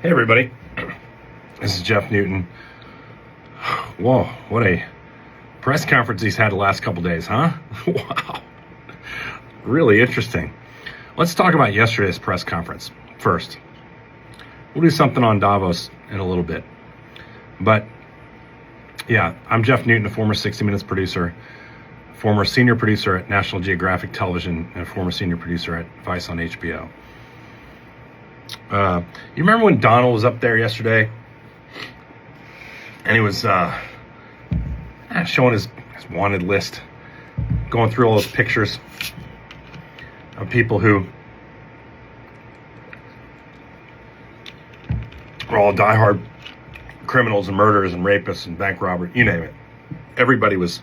Hey everybody, this is Jeff Newton. Whoa, what a press conference he's had the last couple days, huh? Wow, really interesting. Let's talk about yesterday's press conference first. We'll do something on Davos in a little bit. But yeah, I'm Jeff Newton, a former 60 Minutes producer, former senior producer at National Geographic Television, and a former senior producer at Vice on HBO. You remember when Donald was up there yesterday and he was showing his wanted list, going through all those pictures of people who are all diehard criminals and murderers and rapists and bank robbers, you name it. Everybody was.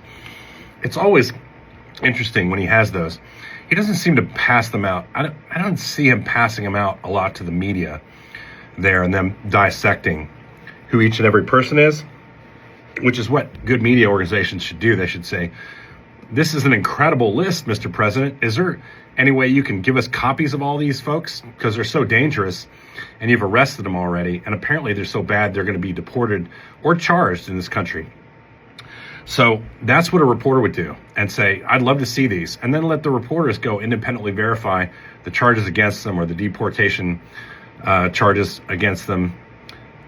It's always interesting when he has those. He doesn't seem to pass them out. I don't see him passing them out a lot to the media there and them dissecting who each and every person is, which is what good media organizations should do. They should say, this is an incredible list, Mr. President. Is there any way you can give us copies of all these folks? Because they're so dangerous and you've arrested them already. And apparently they're so bad they're going to be deported or charged in this country. So that's what a reporter would do and say, I'd love to see these. And then let the reporters go independently verify the charges against them or the deportation charges against them.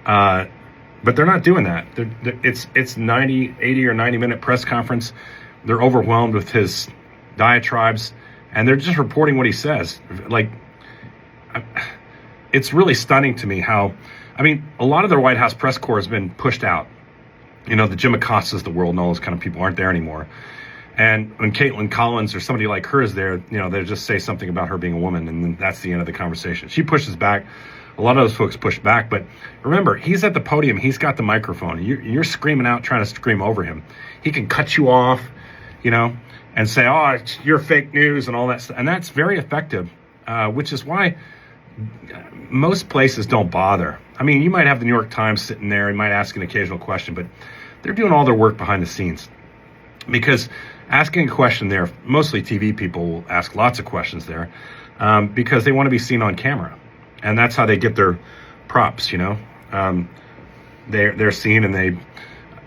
But they're not doing that. It's 80 or 90 minute press conference. They're overwhelmed with his diatribes and they're just reporting what he says. Like, it's really stunning to me how, a lot of their White House press corps has been pushed out. You know, the Jim Acostas of the world and all those kind of people aren't there anymore. And when Caitlin Collins or somebody like her is there, you know, they just say something about her being a woman, and then that's the end of the conversation. She pushes back. A lot of those folks push back. But remember, he's at the podium. He's got the microphone. You're screaming out, trying to scream over him. He can cut you off, you know, and say, oh, you're fake news and all that stuff. And that's very effective, which is why most places don't bother. You might have the New York Times sitting there and might ask an occasional question, but they're doing all their work behind the scenes. Because asking a question there, mostly TV people will ask lots of questions there because they want to be seen on camera. And that's how they get their props, you know. They're seen and they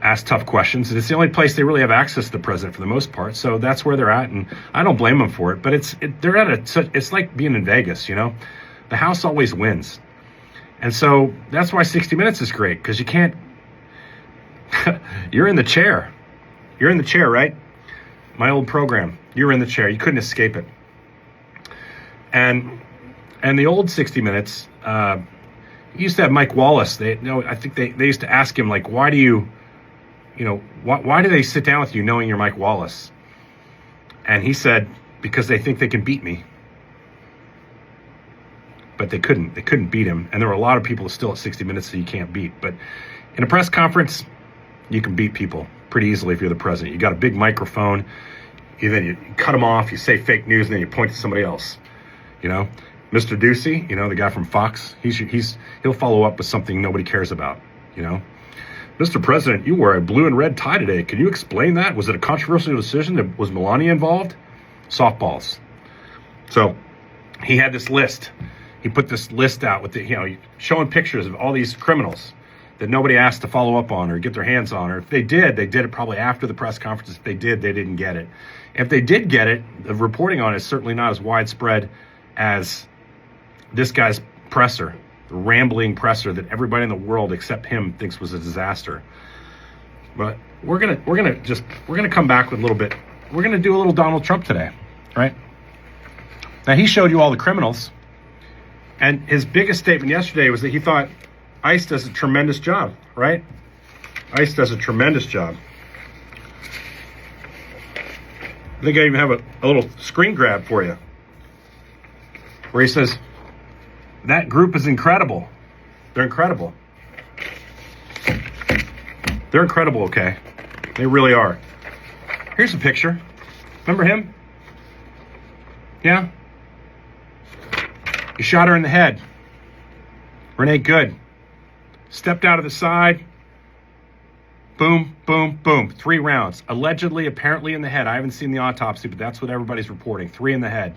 ask tough questions. And it's the only place they really have access to the president for the most part. So that's where they're at. And I don't blame them for it. But it's like being in Vegas, you know. The house always wins. And so that's why 60 Minutes is great, because you can't, you're in the chair. You're in the chair, right? My old program, you're in the chair. You couldn't escape it. And the old 60 Minutes, you used to have Mike Wallace. I think they used to ask him, like, why do they sit down with you knowing you're Mike Wallace? And he said, because they think they can beat me. But they couldn't beat him. And there were a lot of people still at 60 Minutes that you can't beat. But in a press conference, you can beat people pretty easily if you're the president. You got a big microphone. Then you cut them off. You say fake news, and then you point to somebody else. You know, Mr. Ducey, you know, the guy from Fox, he'll follow up with something nobody cares about. You know, Mr. President, you wore a blue and red tie today. Can you explain that? Was it a controversial decision? Was Melania involved? Softballs. So he had this list. He put this list out with showing pictures of all these criminals that nobody asked to follow up on or get their hands on. Or if they did it probably after the press conference. If they did, they didn't get it. If they did get it, the reporting on it is certainly not as widespread as this guy's presser, the rambling presser that everybody in the world except him thinks was a disaster. But we're gonna come back with a little bit. We're gonna do a little Donald Trump today, right? Now he showed you all the criminals. And his biggest statement yesterday was that he thought ICE does a tremendous job, right? ICE does a tremendous job. I think I even have a little screen grab for you where he says, that group is incredible. They're incredible. They're incredible, okay? They really are. Here's a picture. Remember him? Yeah? He shot her in the head. Renee Good. Stepped out of the side. Boom, boom, boom. 3 rounds. Allegedly, apparently in the head. I haven't seen the autopsy, but that's what everybody's reporting. 3 in the head.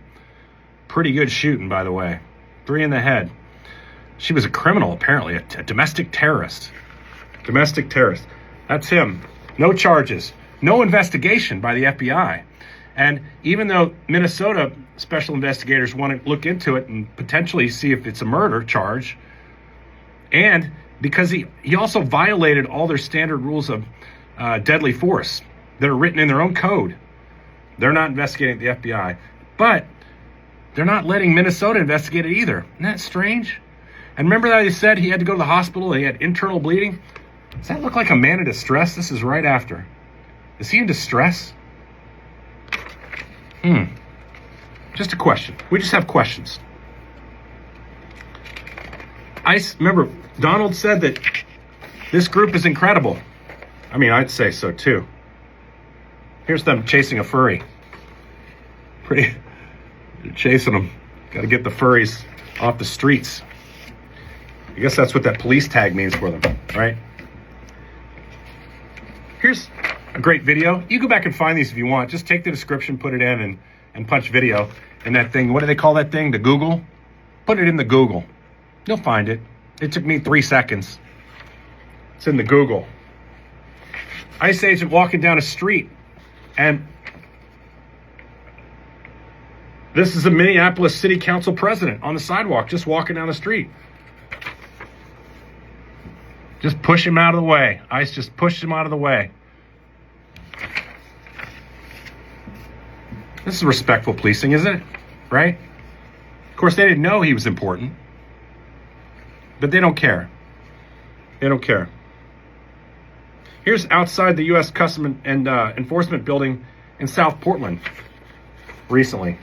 Pretty good shooting, by the way. 3 in the head. She was a criminal, apparently, a domestic terrorist. Domestic terrorist. That's him. No charges. No investigation by the FBI. And even though Minnesota special investigators want to look into it and potentially see if it's a murder charge, and because he also violated all their standard rules of deadly force that are written in their own code, they're not investigating the FBI. But they're not letting Minnesota investigate it either. Isn't that strange? And remember that he said he had to go to the hospital, he had internal bleeding? Does that look like a man in distress? This is right after. Is he in distress? Just a question. We just have questions. Remember, Donald said that this group is incredible. I mean, I'd say so too. Here's them chasing a furry. They're chasing them. Got to get the furries off the streets. I guess that's what that police tag means for them, right? Here's a great video. You go back and find these if you want. Just take the description, put it in, and punch video. And that thing, what do they call that thing? The Google? Put it in the Google. You'll find it. It took me 3 seconds. It's in the Google. ICE agent walking down a street, and this is a Minneapolis City Council president on the sidewalk, just walking down the street. Just push him out of the way. ICE just pushed him out of the way. This is respectful policing, isn't it? Right? Of course, they didn't know he was important. But they don't care. They don't care. Here's outside the U.S. Customs and Enforcement building in South Portland recently.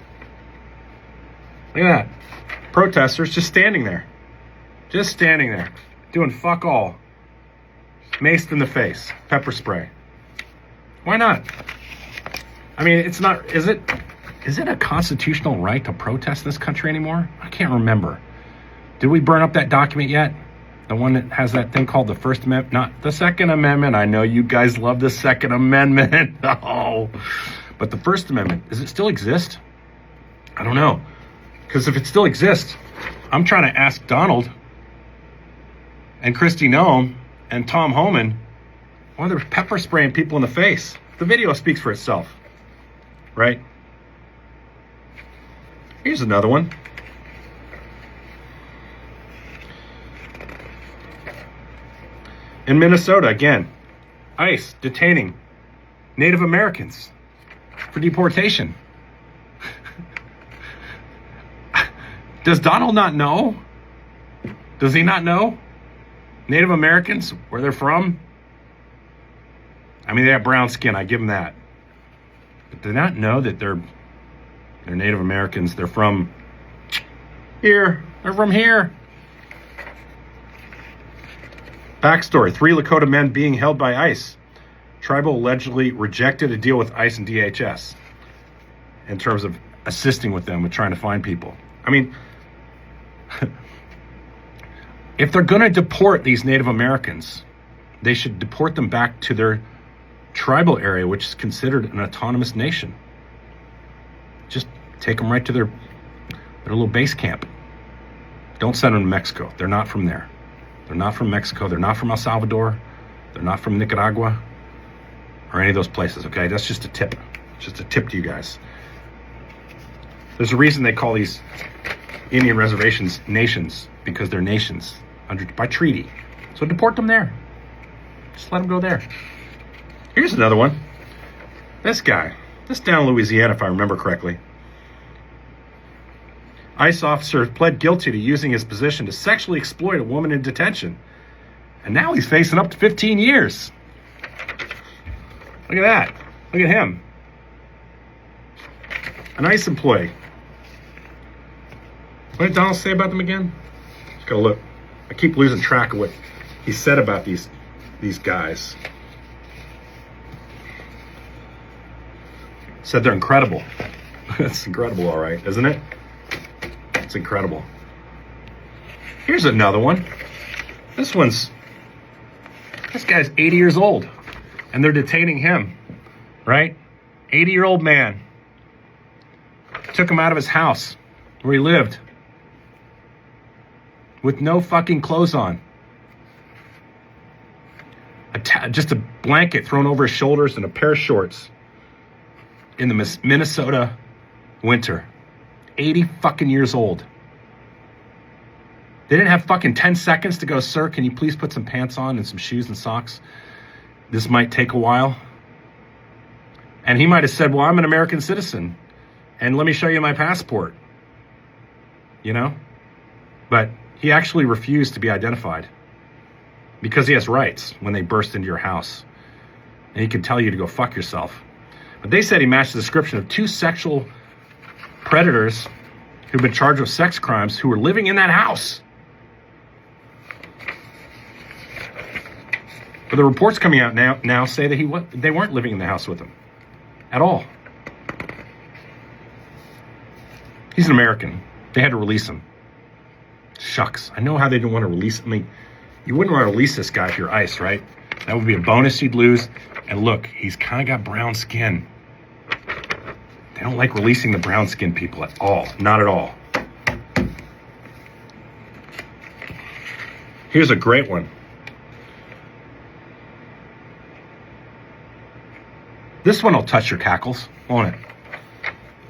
Look at that. Protesters just standing there. Just standing there. Doing fuck all. Maced in the face. Pepper spray. Why not? I mean, it's not, is it a constitutional right to protest in this country anymore? I can't remember. Did we burn up that document yet? The one that has that thing called the First Amendment, not the Second Amendment. I know you guys love the Second Amendment. Oh, but the First Amendment, does it still exist? I don't know. Because if it still exists, I'm trying to ask Donald and Kristi Noem and Tom Homan why they're pepper spraying people in the face. The video speaks for itself, right? Here's another one. In Minnesota, again, ICE detaining Native Americans for deportation. Does Donald not know? Does he not know? Native Americans, where they're from? I mean, they have brown skin, I give them that. But do they not know that they're Native Americans? They're from here. They're from here. Backstory, 3 Lakota men being held by ICE. Tribal allegedly rejected a deal with ICE and DHS in terms of assisting with them with trying to find people. I mean, if they're going to deport these Native Americans, they should deport them back to their tribal area, which is considered an autonomous nation. Just take them right to their little base camp. Don't send them to Mexico. They're not from there. They're not from Mexico. They're not from El Salvador. They're not from Nicaragua or any of those places, okay? That's just a tip. Just a tip to you guys. There's a reason they call these Indian reservations nations, because they're nations by treaty. So deport them there. Just let them go there. Here's another one. This guy. This down in Louisiana, if I remember correctly. ICE officer pled guilty to using his position to sexually exploit a woman in detention. And now he's facing up to 15 years. Look at that. Look at him. An ICE employee. What did Donald say about them again? Just gotta look. I keep losing track of what he said about these guys. Said they're incredible. That's incredible, all right, isn't it? It's incredible. Here's another one. This guy's 80 years old, and they're detaining him, right? 80-year-old man. Took him out of his house where he lived. with no fucking clothes on. Just a blanket thrown over his shoulders and a pair of shorts in the Minnesota winter. 80 fucking years old. They didn't have fucking 10 seconds to go, sir, can you please put some pants on and some shoes and socks? This might take a while. And he might have said, well, I'm an American citizen, and let me show you my passport. You know? But he actually refused to be identified because he has rights when they burst into your house. And he can tell you to go fuck yourself. But they said he matched the description of 2 sexual predators who've been charged with sex crimes who were living in that house. But the reports coming out now say that they weren't living in the house with him at all. He's an American. They had to release him. Shucks. I know how they didn't want to release him. I mean, you wouldn't want to release this guy if you're ICE, right? That would be a bonus you'd lose. And look, he's kind of got brown skin. They don't like releasing the brown skin people at all. Not at all. Here's a great one. This one will touch your cackles, won't it?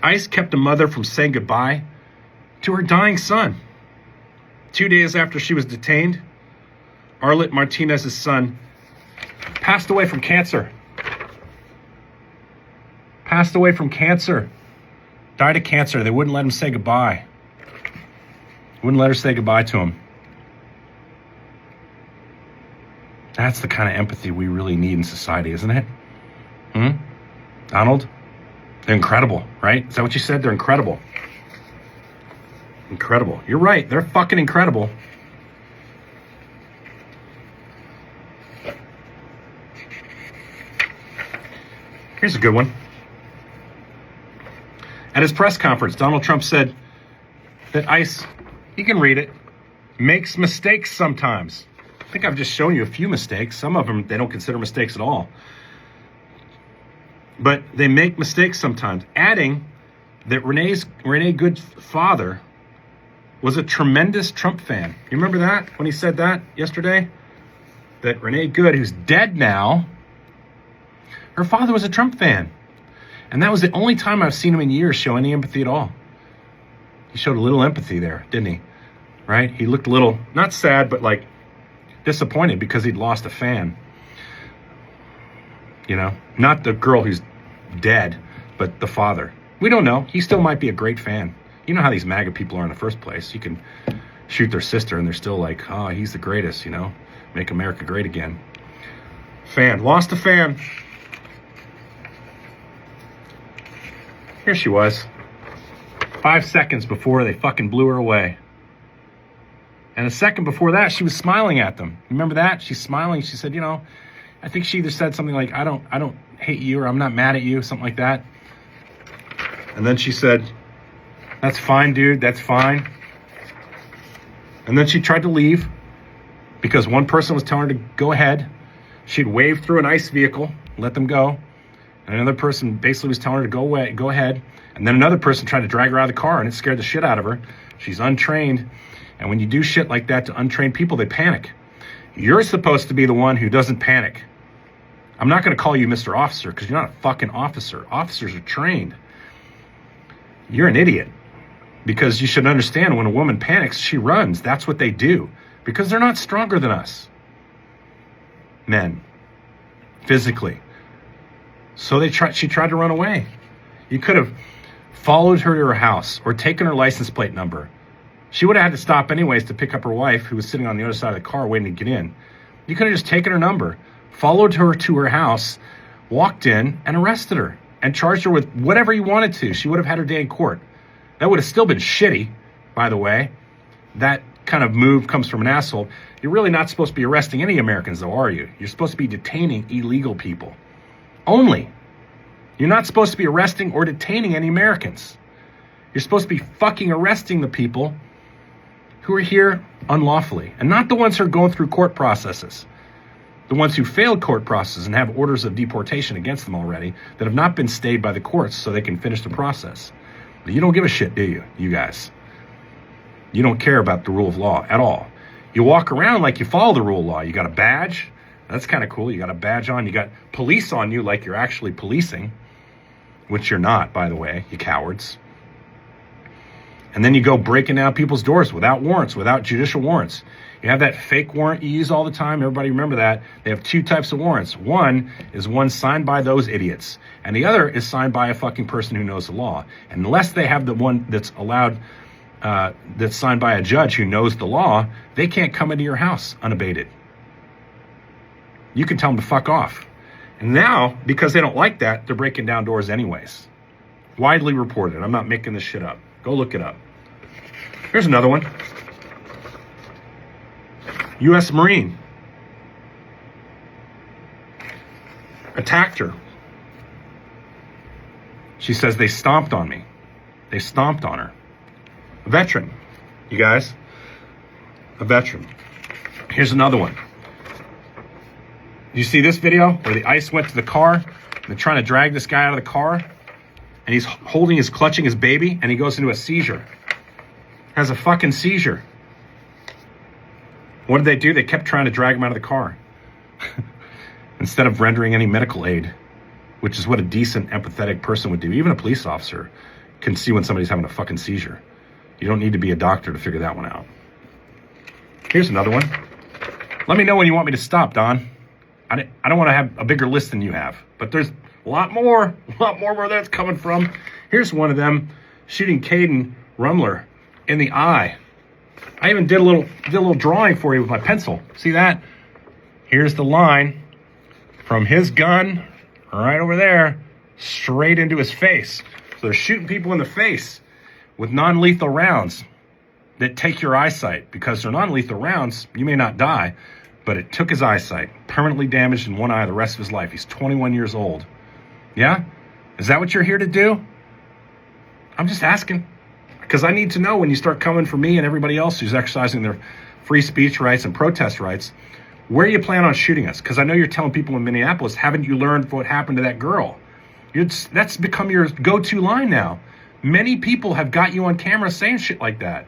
ICE kept a mother from saying goodbye to her dying son. 2 days after she was detained, Arlet Martinez's son passed away from cancer. Passed away from cancer. Died of cancer. They wouldn't let him say goodbye. Wouldn't let her say goodbye to him. That's the kind of empathy we really need in society, isn't it? Donald? They're incredible, right? Is that what you said? They're incredible. Incredible. You're right. They're fucking incredible. Here's a good one. At his press conference, Donald Trump said that ICE, you can read it, makes mistakes sometimes. I think I've just shown you a few mistakes. Some of them they don't consider mistakes at all. But they make mistakes sometimes. Adding that Renee Good's father was a tremendous Trump fan. You remember that when he said that yesterday? That Renee Good, who's dead now, her father was a Trump fan. And that was the only time I've seen him in years show any empathy at all. He showed a little empathy there, didn't he? Right? He looked a little, not sad, but like disappointed because he'd lost a fan. You know, not the girl who's dead, but the father. We don't know. He still might be a great fan. You know how these MAGA people are in the first place. You can shoot their sister and they're still like, oh, he's the greatest, you know, make America great again. Fan, lost a fan. Here she was. 5 seconds before they fucking blew her away. And a second before that, she was smiling at them. Remember that? She's smiling. She said, you know, I think she either said something like, I don't hate you, or I'm not mad at you, something like that. And then she said, that's fine, dude, that's fine. And then she tried to leave because one person was telling her to go ahead. She'd waved through an ICE vehicle, let them go. And another person basically was telling her to go ahead. And then another person tried to drag her out of the car, and it scared the shit out of her. She's untrained. And when you do shit like that to untrained people, they panic. You're supposed to be the one who doesn't panic. I'm not going to call you Mr. Officer because you're not a fucking officer. Officers are trained. You're an idiot because you should understand when a woman panics, she runs. That's what they do because they're not stronger than us. Men, physically. So she tried to run away. You could have followed her to her house or taken her license plate number. She would have had to stop anyways to pick up her wife who was sitting on the other side of the car waiting to get in. You could have just taken her number, followed her to her house, walked in and arrested her and charged her with whatever you wanted to. She would have had her day in court. That would have still been shitty, by the way. That kind of move comes from an asshole. You're really not supposed to be arresting any Americans, though, are you? You're supposed to be detaining illegal people. Only. You're not supposed to be arresting or detaining any Americans. You're supposed to be fucking arresting the people who are here unlawfully, and not the ones who are going through court processes. The ones who failed court processes and have orders of deportation against them already that have not been stayed by the courts so they can finish the process. But you don't give a shit, do you, you guys? You don't care about the rule of law at all. You walk around like you follow the rule of law. You got a badge. That's kind of cool. You got a badge on. You got police on you like you're actually policing, which you're not, by the way, you cowards. And then you go breaking down people's doors without warrants, without judicial warrants. You have that fake warrant you use all the time. Everybody remember that. They have two types of warrants. One is one signed by those idiots, and the other is signed by a fucking person who knows the law. And unless they have the one that's allowed, that's signed by a judge who knows the law, they can't come into your house unabated. You can tell them to fuck off. And now, because they don't like that, they're breaking down doors anyways. Widely reported. I'm not making this shit up. Go look it up. Here's another one. U.S. Marine attacked her. She says they stomped on me. They stomped on her. A veteran, you guys. A veteran. Here's another one. You see this video where the ICE went to the car and they're trying to drag this guy out of the car, and he's clutching his baby, and he goes into a seizure. Has a fucking seizure. What did they do? They kept trying to drag him out of the car instead of rendering any medical aid, which is what a decent, empathetic person would do. Even a police officer can see when somebody's having a fucking seizure. You don't need to be a doctor to figure that one out. Here's another one. Let me know when you want me to stop, Don. I don't want to have a bigger list than you have, but there's a lot more where that's coming from. Here's one of them shooting Caden Rumler in the eye. I even did a little drawing for you with my pencil. See that? Here's the line from his gun right over there, straight into his face. So they're shooting people in the face with non-lethal rounds that take your eyesight. Because they're non-lethal rounds, you may not die, but it took his eyesight, permanently damaged in one eye the rest of his life. He's 21 years old. Yeah? Is that what you're here to do? I'm just asking. Because I need to know when you start coming for me and everybody else who's exercising their free speech rights and protest rights, where you plan on shooting us? Because I know you're telling people in Minneapolis, haven't you learned what happened to that girl? That's become your go-to line now. Many people have got you on camera saying shit like that.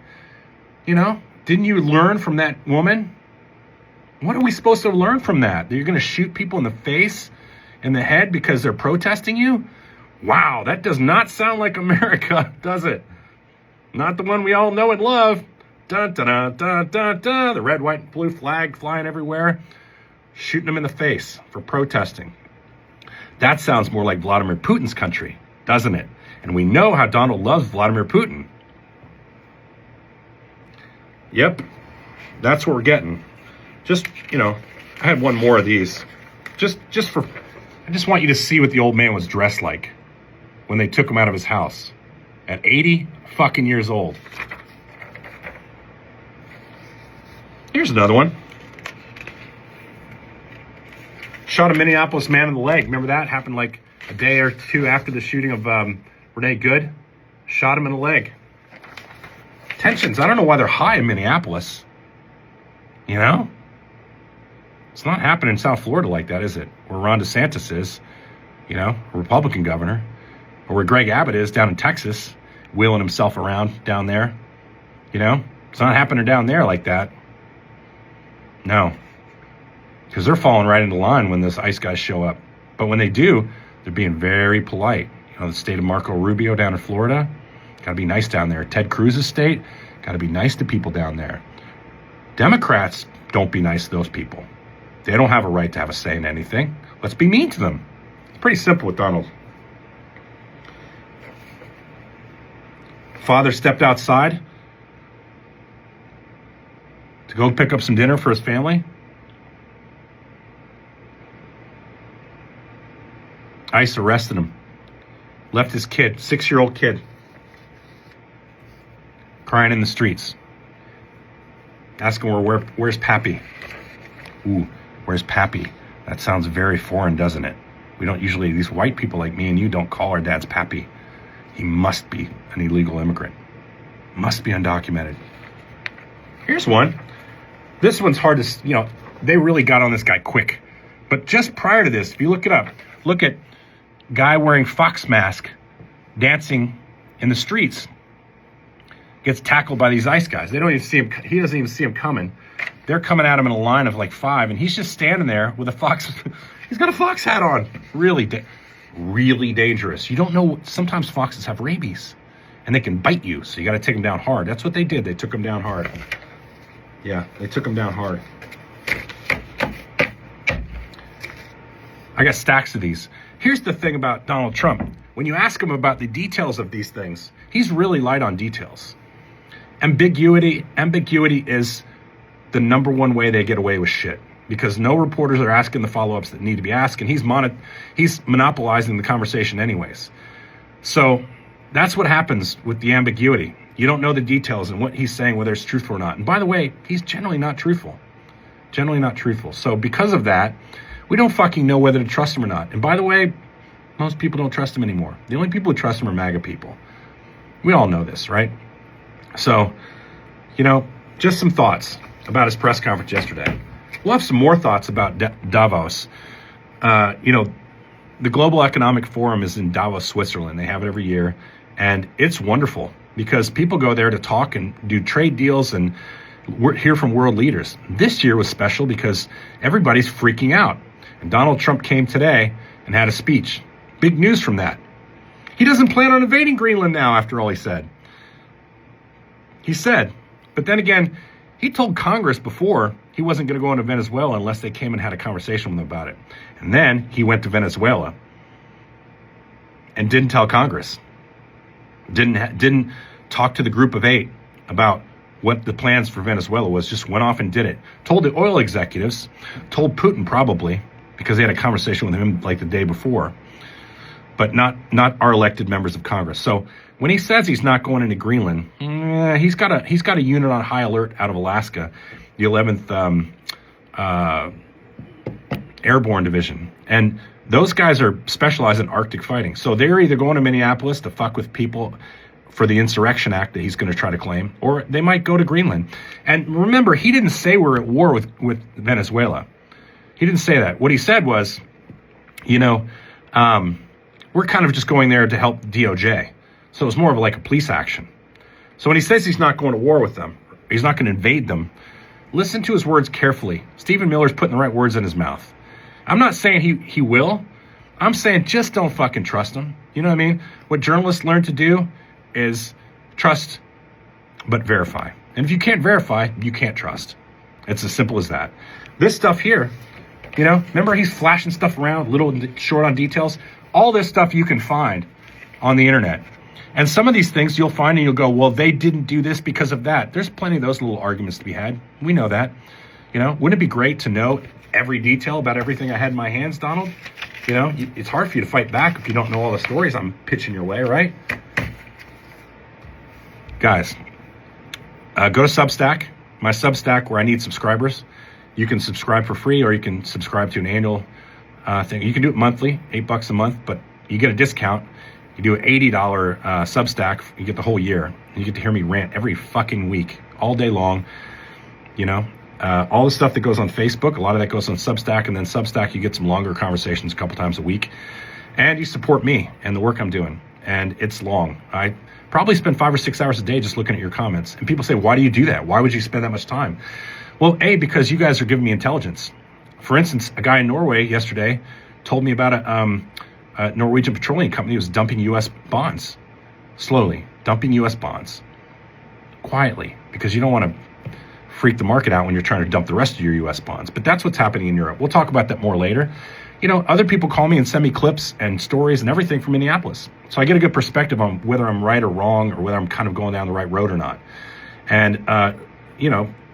You know, didn't you learn from that woman? What are we supposed to learn from that? That you're going to shoot people in the face, in the head because they're protesting you? Wow, that does not sound like America, does it? Not the one we all know and love. Dun, dun, dun, dun, dun, dun. The red, white, and blue flag flying everywhere. Shooting them in the face for protesting. That sounds more like Vladimir Putin's country, doesn't it? And we know how Donald loves Vladimir Putin. Yep, that's what we're getting. Just, you know, I had one more of these. I just want you to see what the old man was dressed like when they took him out of his house at 80 fucking years old. Here's another one. Shot a Minneapolis man in the leg. Remember that? Happened like a day or two after the shooting of Renee Good. Shot him in the leg. Tensions. I don't know why they're high in Minneapolis. You know? It's not happening in South Florida like that, is it? Where Ron DeSantis is, you know, a Republican governor. Or where Greg Abbott is down in Texas, wheeling himself around down there. You know? It's not happening down there like that. No. Because they're falling right into line when those ICE guys show up. But when they do, they're being very polite. You know, the state of Marco Rubio down in Florida, got to be nice down there. Ted Cruz's state, got to be nice to people down there. Democrats, don't be nice to those people. They don't have a right to have a say in anything. Let's be mean to them. It's pretty simple with Donald. Father stepped outside to go pick up some dinner for his family. ICE arrested him. Left his kid, 6-year-old kid, crying in the streets. Asking where's Pappy? Ooh, where's Pappy? That sounds very foreign, doesn't it? We don't usually, these white people like me and you don't call our dads Pappy. He must be an illegal immigrant. Must be undocumented. Here's one. This one's hard to, you know, they really got on this guy quick. But just prior to this, if you look it up, look at guy wearing fox mask dancing in the streets. gets tackled by these ICE guys. They don't even see him. He doesn't even see him coming. They're coming at him in a line of like 5, and he's just standing there with a fox. He's got a fox hat on. Really dangerous. You don't know. Sometimes foxes have rabies, and they can bite you. So you got to take them down hard. That's what they did. They took him down hard. Yeah, they took him down hard. I got stacks of these. Here's the thing about Donald Trump. When you ask him about the details of these things, he's really light on details. Ambiguity is the number one way they get away with shit, because no reporters are asking the follow-ups that need to be asked, and he's monopolizing the conversation anyways. So that's what happens with the ambiguity. You don't know the details and what he's saying, whether it's truthful or not. And by the way, he's generally not truthful. Generally not truthful. So because of that, we don't fucking know whether to trust him or not. And by the way, most people don't trust him anymore. The only people who trust him are MAGA people. We all know this, right? So, just some thoughts about his press conference yesterday. We'll have some more thoughts about Davos. The Global Economic Forum is in Davos, Switzerland. They have it every year. And it's wonderful because people go there to talk and do trade deals and hear from world leaders. This year was special because everybody's freaking out. And Donald Trump came today and had a speech. Big news from that. He doesn't plan on invading Greenland now, after all he said. He said, but then again, he told Congress before he wasn't going to go into Venezuela unless they came and had a conversation with him about it. And then he went to Venezuela and didn't tell Congress. Didn't talk to the group of 8 about what the plans for Venezuela was, just went off and did it. Told the oil executives, told Putin probably, because they had a conversation with him like the day before, but not our elected members of Congress. So when he says he's not going into Greenland, he's got a unit on high alert out of Alaska, the 11th Airborne Division. And those guys are specialized in Arctic fighting. So they're either going to Minneapolis to fuck with people for the Insurrection Act that he's going to try to claim, or they might go to Greenland. And remember, he didn't say we're at war with Venezuela. He didn't say that. What he said was, we're kind of just going there to help DOJ. So it was more of like a police action. So when he says he's not going to war with them, he's not going to invade them, listen to his words carefully. Stephen Miller's putting the right words in his mouth. I'm not saying he will. I'm saying just don't fucking trust him. You know what I mean? What journalists learn to do is trust, but verify. And if you can't verify, you can't trust. It's as simple as that. This stuff here, remember he's flashing stuff around, little short on details. All this stuff you can find on the internet. And some of these things you'll find and you'll go, well, they didn't do this because of that. There's plenty of those little arguments to be had. We know that. Wouldn't it be great to know every detail about everything I had in my hands, Donald? It's hard for you to fight back if you don't know all the stories I'm pitching your way, right? Guys, go to Substack, my Substack where I need subscribers. You can subscribe for free, or you can subscribe to an annual thing. You can do it monthly, $8 a month, but you get a discount. You do an $80 Substack, you get the whole year. You get to hear me rant every fucking week, all day long. All the stuff that goes on Facebook, a lot of that goes on Substack, and then Substack, you get some longer conversations a couple times a week. And you support me and the work I'm doing. And it's long. I probably spend 5 or 6 hours a day just looking at your comments. And people say, why do you do that? Why would you spend that much time? Well, because you guys are giving me intelligence. For instance, a guy in Norway yesterday told me about a Norwegian petroleum company was dumping U.S. bonds, slowly dumping U.S. bonds, quietly, because you don't want to freak the market out when you're trying to dump the rest of your U.S. bonds. But that's what's happening in Europe. We'll talk about that more later. Other people call me and send me clips and stories and everything from Minneapolis. So I get a good perspective on whether I'm right or wrong, or whether I'm kind of going down the right road or not. And,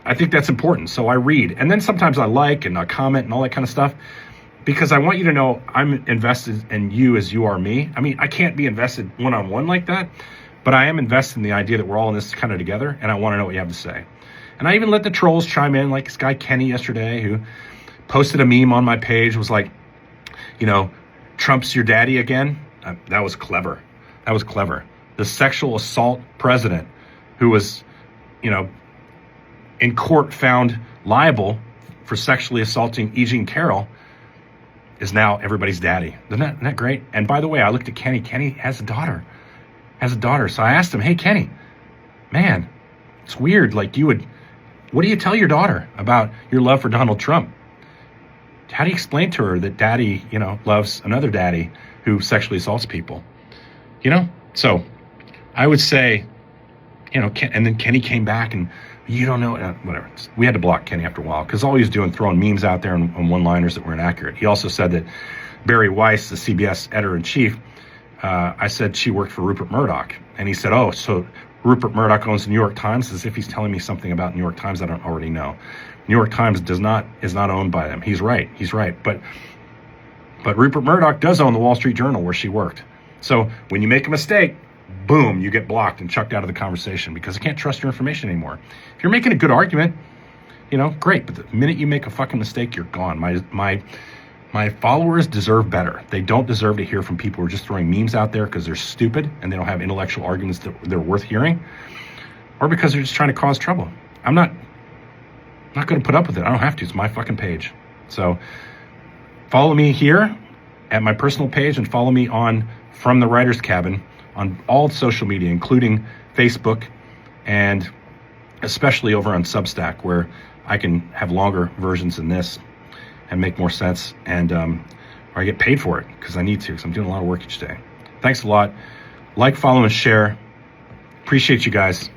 I think that's important. So I read. And then sometimes I like and I comment and all that kind of stuff, because I want you to know I'm invested in you as you are me. I mean, I can't be invested one-on-one like that, but I am invested in the idea that we're all in this kind of together, and I want to know what you have to say. And I even let the trolls chime in, like this guy Kenny yesterday, who posted a meme on my page, was like, Trump's your daddy again. That was clever. That was clever. The sexual assault president who was, in court found liable for sexually assaulting E. Jean Carroll is now everybody's daddy. Isn't that great? And by the way, I looked at Kenny. Kenny has a daughter. So I asked him, hey, Kenny, man, it's weird. Like what do you tell your daughter about your love for Donald Trump? How do you explain to her that daddy, loves another daddy who sexually assaults people? So I would say, and then Kenny came back and you don't know, whatever. We had to block Kenny after a while because all he was doing, throwing memes out there and one-liners that were inaccurate. He also said that Barry Weiss, the CBS editor-in-chief, I said she worked for Rupert Murdoch. And he said, oh, so Rupert Murdoch owns the New York Times, as if he's telling me something about New York Times I don't already know. New York Times is not owned by them. He's right. But Rupert Murdoch does own the Wall Street Journal where she worked. So when you make a mistake, boom, you get blocked and chucked out of the conversation because I can't trust your information anymore. If you're making a good argument, great. But the minute you make a fucking mistake, you're gone. My followers deserve better. They don't deserve to hear from people who are just throwing memes out there because they're stupid and they don't have intellectual arguments that they're worth hearing, or because they're just trying to cause trouble. I'm not going to put up with it. I don't have to. It's my fucking page. So follow me here at my personal page and follow me on From the Writer's Cabin on all social media, including Facebook and especially over on Substack, where I can have longer versions than this and make more sense, and or I get paid for it because I need to, because I'm doing a lot of work each day. Thanks a lot. Like, follow, and share. Appreciate you guys.